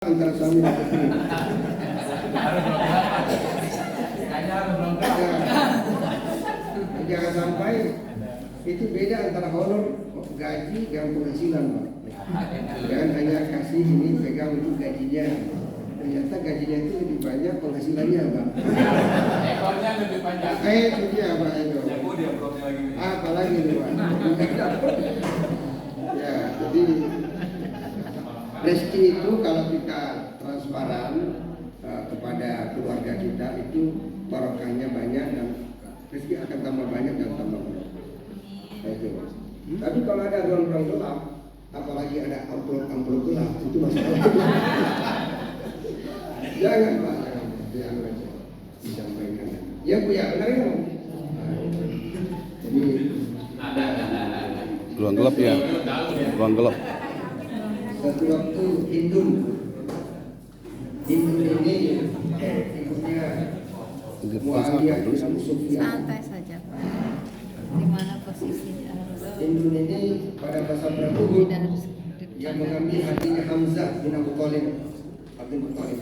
Antara suami dan istri. Jangan sampai itu beda antara honor gaji dan penghasilan, Pak. Jangan hanya kasih ini pegang untuk gajinya. Ternyata gajinya itu lebih banyak penghasilannya, Pak. Ekornya lebih panjang. Itu dia, Pak, itu. Apalagi itu, Pak. Ya, jadi rezeki itu kalau kita transparan kepada keluarga kita itu barokahnya banyak dan rezeki akan tambah banyak dan tambah banyak. Itu. Tapi kalau ada ruang-ruang gelap, apalagi ada amplop gelap, itu masalah. Jangan, Pak, jangan aja disampaikan. Ya Bu, ya benar ya. Jadi ruang gelap ya, ruang gelap. Satu waktu Hindun ini ikutnya Muawiyah bin Abu Sufyan. Santai saja, Pak. Di mana posisinya? Hindun ini pada masa perang Uhud yang mengambil hatinya Hamzah bin Abu Thalib, Abdul Muthalib.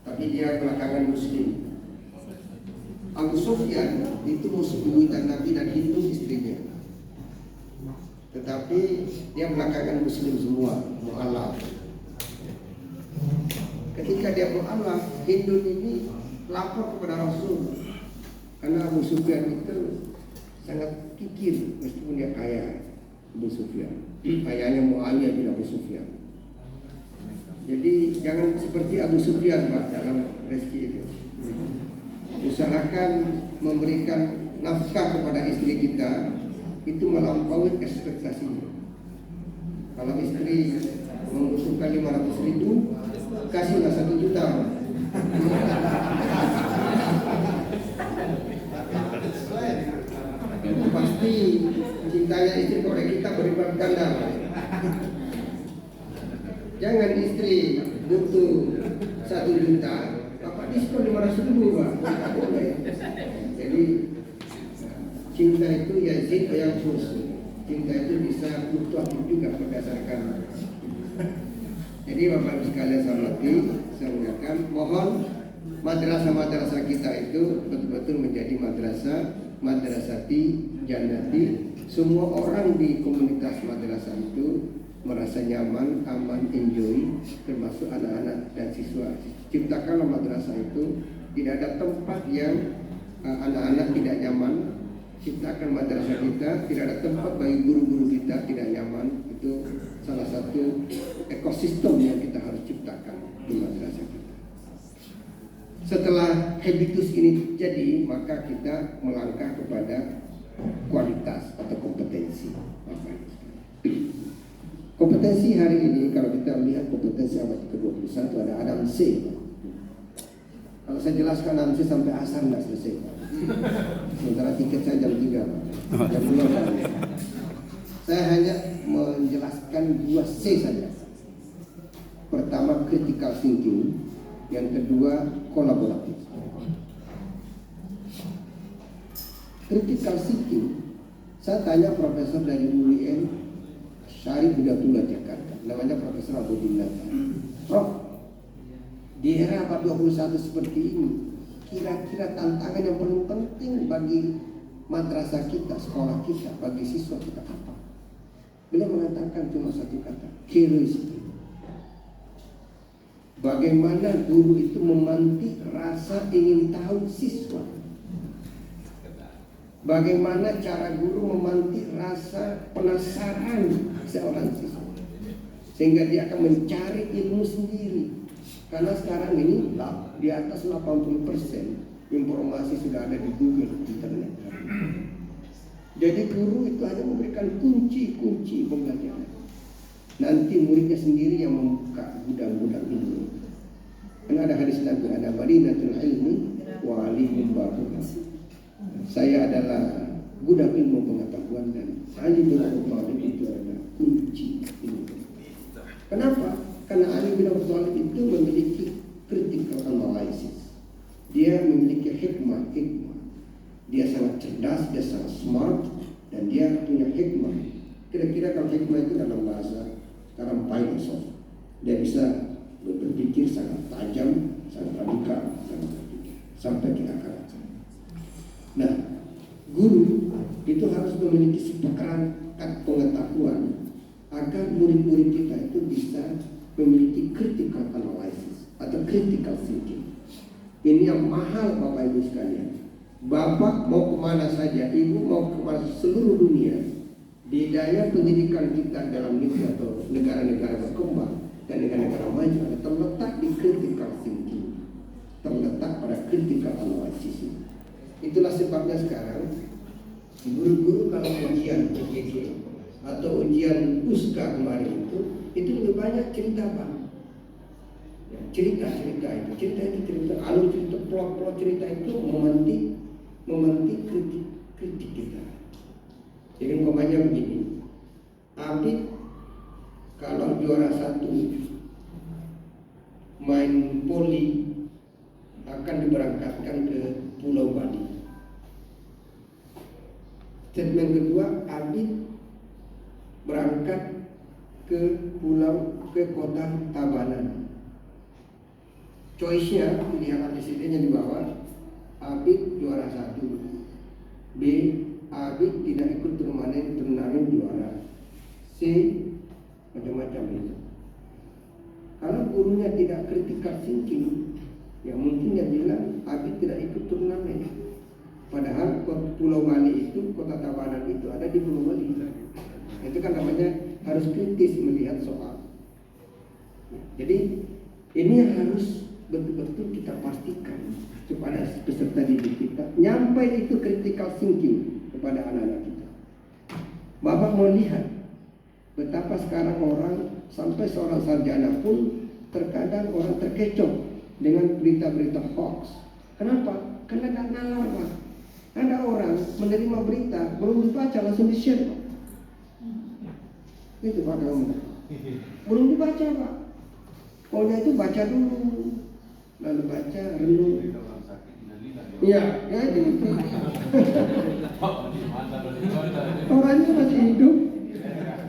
Tapi dia belakangan Muslim. Abu Sufyan itu musuh buyutan Nabi dan Hindu istrinya. Tetapi dia belakangan Muslim semua, mu'alaf. Ketika dia mu'alaf, Hindun ini lapor kepada Rasul. Karena Abu Sufyan itu sangat kikir meskipun dia kaya. Abu Sufyan, ayahnya Muawiyah bin Abu Sufyan. Jadi jangan seperti Abu Sufyan, Pak, dalam rezeki itu. Usahakan memberikan nafkah kepada istri kita itu melampaui ekspektasinya. Kalau istri mengusulkan 500.000, kasihlah 1 juta. Itu pasti cintanya istri kepada kita berlipat ganda. Jangan istri butuh 1 juta, Bapak diskon 500.000, Pak. Tidak boleh. Jadi cinta itu yazid yang khusus. Cinta itu bisa fluctuatif juga berdasarkan. Jadi Bapak Ibu sekalian hormati, saya mengingatkan, mohon madrasah-madrasah kita itu betul-betul menjadi madrasati jannati. Semua orang di komunitas madrasah itu merasa nyaman, aman, enjoy, termasuk anak-anak dan siswa. Ciptakanlah madrasah itu tidak ada tempat yang anak-anak tidak nyaman. Ciptakan madrasah kita, tidak ada tempat bagi guru-guru kita tidak nyaman. Itu salah satu ekosistem yang kita harus ciptakan di madrasah kita. Setelah habitus ini jadi, maka kita melangkah kepada kualitas atau kompetensi. Kompetensi hari ini, kalau kita melihat kompetensi abad ke-21, ada Adam C. Kalau saya jelaskan Adam C sampai asar nggak selesai, Pak. Sementara tiket saya jam 3, Pak. Jam 2, Pak. Saya hanya menjelaskan 2C saja. Pertama, critical thinking. Yang kedua, kolaboratif. Critical thinking, saya tanya profesor dari UIN Syarif Hidayatullah Jakarta, namanya Profesor Abu Dinata. Prof, di era abad 21 seperti ini, kira-kira tantangan yang paling penting bagi madrasah kita, sekolah kita, bagi siswa kita apa? Beliau mengatakan cuma satu kata, curiosity. Bagaimana guru itu memantik rasa ingin tahu siswa? Bagaimana cara guru memantik rasa penasaran seorang siswa, sehingga dia akan mencari ilmu sendiri. Karena sekarang ini di atas 80% informasi sudah ada di Google, internet. Jadi guru itu hanya memberikan kunci-kunci pembelajaran. Nanti muridnya sendiri yang membuka gudang-gudang ilmu. Karena ada hadis Nabi, ada Madinatul Ilmi wa alimun babuha. Saya adalah gudang ilmu pengetahuan dan Ali bin Abi Thalib itu adalah kunci ilmu. Kenapa? Karena Ali bin Abi Thalib itu memiliki critical analysis. Dia memiliki hikmah. Dia sangat cerdas, dia sangat smart, dan dia punya hikmah. Kira-kira kalau hikmah itu dalam bahasa sekarang filosof. Dia bisa berpikir sangat tajam, sangat radikal, sampai ke akar. Nah, guru itu harus memiliki seperangkat pengetahuan agar murid-murid kita itu bisa memiliki critical analysis atau critical thinking. Ini yang mahal Bapak Ibu sekalian. Bapak mau kemana saja, Ibu mau kemana seluruh dunia, biaya pendidikan kita dalam negeri atau negara-negara berkembang dan negara-negara maju terletak di critical thinking, terletak pada critical analysis. Itulah sebabnya sekarang guru-guru kalau ujian PJJ atau ujian USKA kemarin itu lebih banyak cerita Pak. Ya, cerita alur cerita, plot cerita itu memantik kritik kita. Jadi umpamanya begini, Abid kalau juara 1 main poli akan diberangkatkan ke Pulau Bali. Statement kedua, Abid berangkat ke kota Tabanan. Choice-nya pilihan antesidennya di bawah. Abid juara 1. B, Abid tidak ikut turnamen juara. C, macam-macam itu. Kalau gurunya tidak critical thinking, ya mungkin dia bilang Abid tidak ikut turnamen. Padahal Pulau Bali itu, kota Tabanan itu ada di Pulau Bali. Itu kan namanya harus kritis melihat soal. Jadi ini harus betul-betul kita pastikan kepada peserta didik kita, nyampe itu critical thinking kepada anak-anak kita. Bapak mau lihat betapa sekarang orang sampai seorang sarjana pun terkadang orang terkecoh dengan berita-berita hoax. Kenapa? Karena nggak nalar Pak. Ada orang menerima berita belum dibaca langsung di-share Pak. Itu Pak kamu. Belum dibaca Pak. Pokoknya itu baca dulu, lalu baca, renung. Iya, ya itu. Orangnya masih hidup.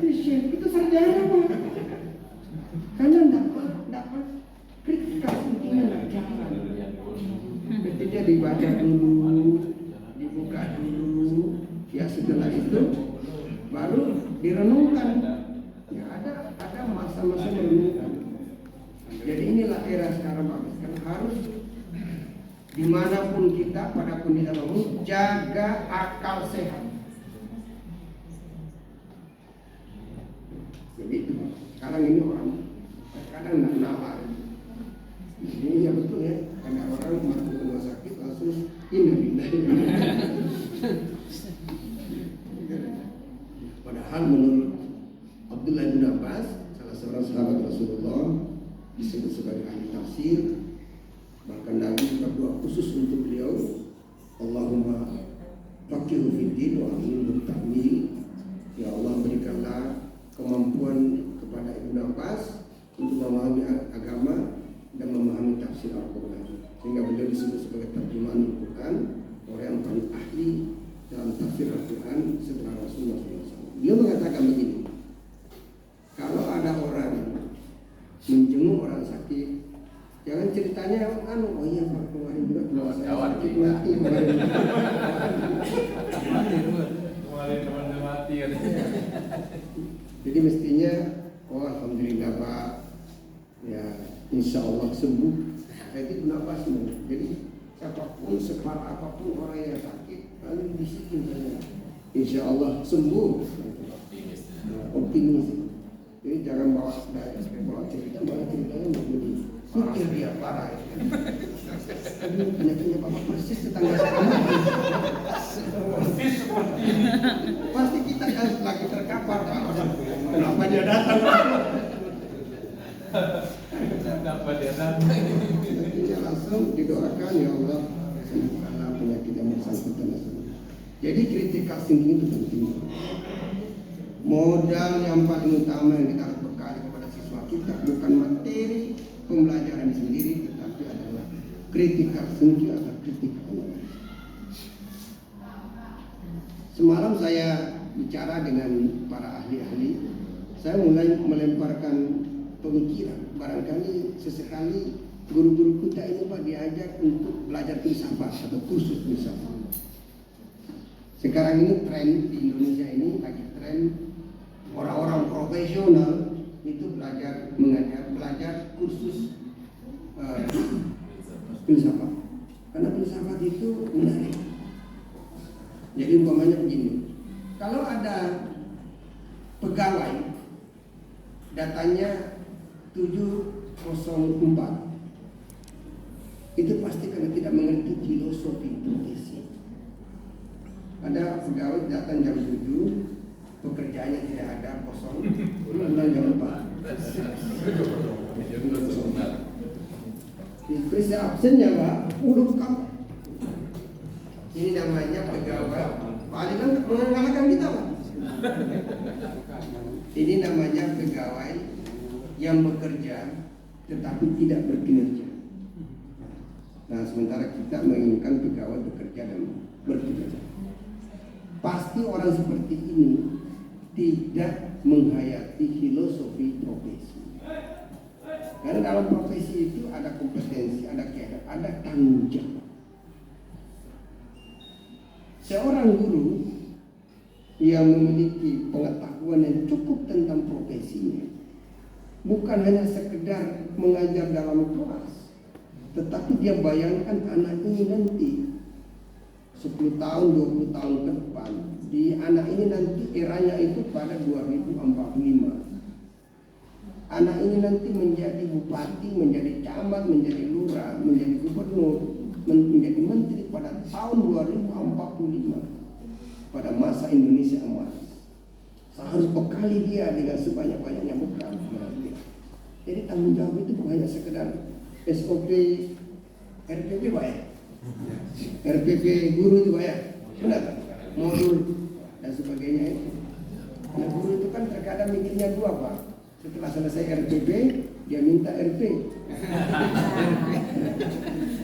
Di-share itu sarjana Pak. Karena dapat kritikal thinking-nya nggak jalan. Jadi dia dibaca dulu, dibuka dulu, ya setelah itu baru direnungkan. Ya ada masa-masa merenungkan. Jadi inilah era sekarang Pak. Kan harus dimanapun kita pada pendidikan umum jaga akal sehat. Jadi itu sekarang ini orang kadang nggak nalar. Ini ya betul ya. Karena orang masuk ke rumah sakit langsung ini. Padahal menurut Abdullah bin Abbas, salah seorang sahabat Rasulullah, disebut sebagai ahli tafsir, bahkan Nabi berdoa khusus untuk beliau, Allahumma faqihu fiddin wa alimhu ta'wil. Ya Allah, berikanlah kemampuan kepada Ibnu Abbas untuk memahami agama dan memahami tafsir Al-Quran, sehingga beliau disebut sebagai terjemahan Al-Quran, orang yang paling ahli dalam tafsir Al-Quran setelah Rasulullah SAW. Dia mengatakan begini, kalau ada orang menjenguk orang sakit, jangan ceritanya oh iya Pak kemarin juga keluar saya sakit mati kemarin mati. Jadi mestinya alhamdulillah Pak, ya insya Allah sembuh. Itu kenapa sembuh? Jadi siapapun separah apapun orang yang sakit, lalu dibisikin saja, insya Allah sembuh. Optimis. Jadi jangan bawa cerita malah ceritanya begini. Pikir dia parah. Penyakitnya Bapak persis tetangga saya. Pasti kita kan lagi terkapar Pak. Kenapa dia datang? Kenapa dia datang? Nantinya langsung didoakan ya Allah sembuhkanlah penyakit yang bersangkutan. Jadi critical thinking itu penting. Modal yang paling utama yang kita harus bekali kepada siswa kita bukan materi pembelajaran sendiri, tetapi adalah critical thinking atau critical knowledge. Semalam saya bicara dengan para ahli-ahli, saya mulai melemparkan pemikiran. Barangkali sesekali guru-guru kita ini Pak diajak untuk belajar filsafat atau kursus filsafat. Sekarang ini tren di Indonesia ini lagi tren orang-orang profesional itu belajar kursus filsafat. Karena filsafat itu menarik. Jadi umpamanya begini, kalau ada pegawai datanya 704, itu pasti karena tidak mengerti filosofi profesi. Ada pegawai datang jam 7, pekerjaannya tidak ada, kosong, pulang jam 4. Periksa absennya Pak, udah kamu. Ini namanya pegawai paling kan mengalahkan kita Pak. Ini namanya pegawai yang bekerja tetapi tidak berkinerja. Nah sementara kita menginginkan pegawai bekerja dan berkinerja. Pasti orang seperti ini tidak menghayati filosofi profesi. Karena dalam profesi itu ada kompetensi, ada keadaan, ada tanggung jawab. Seorang guru yang memiliki pengetahuan yang cukup tentang profesinya, bukan hanya sekedar mengajar dalam kelas, tetapi dia bayangkan anak ini nanti 10 tahun, 20 tahun ke depan, di anak ini nanti eranya itu pada 2045. Anak ini nanti menjadi bupati, menjadi camat, menjadi lurah, menjadi gubernur, menjadi menteri pada tahun 2045 pada masa Indonesia emas. Harus bekali dia dengan sebanyak-banyaknya bekal. Jadi tanggung jawab itu bukan hanya sekedar SOP RPP Pak ya? RPP guru itu Pak ya? Benar? Modul dan sebagainya itu. Nah guru itu kan terkadang mikirnya dua Pak. Setelah selesai RPP, dia minta RP.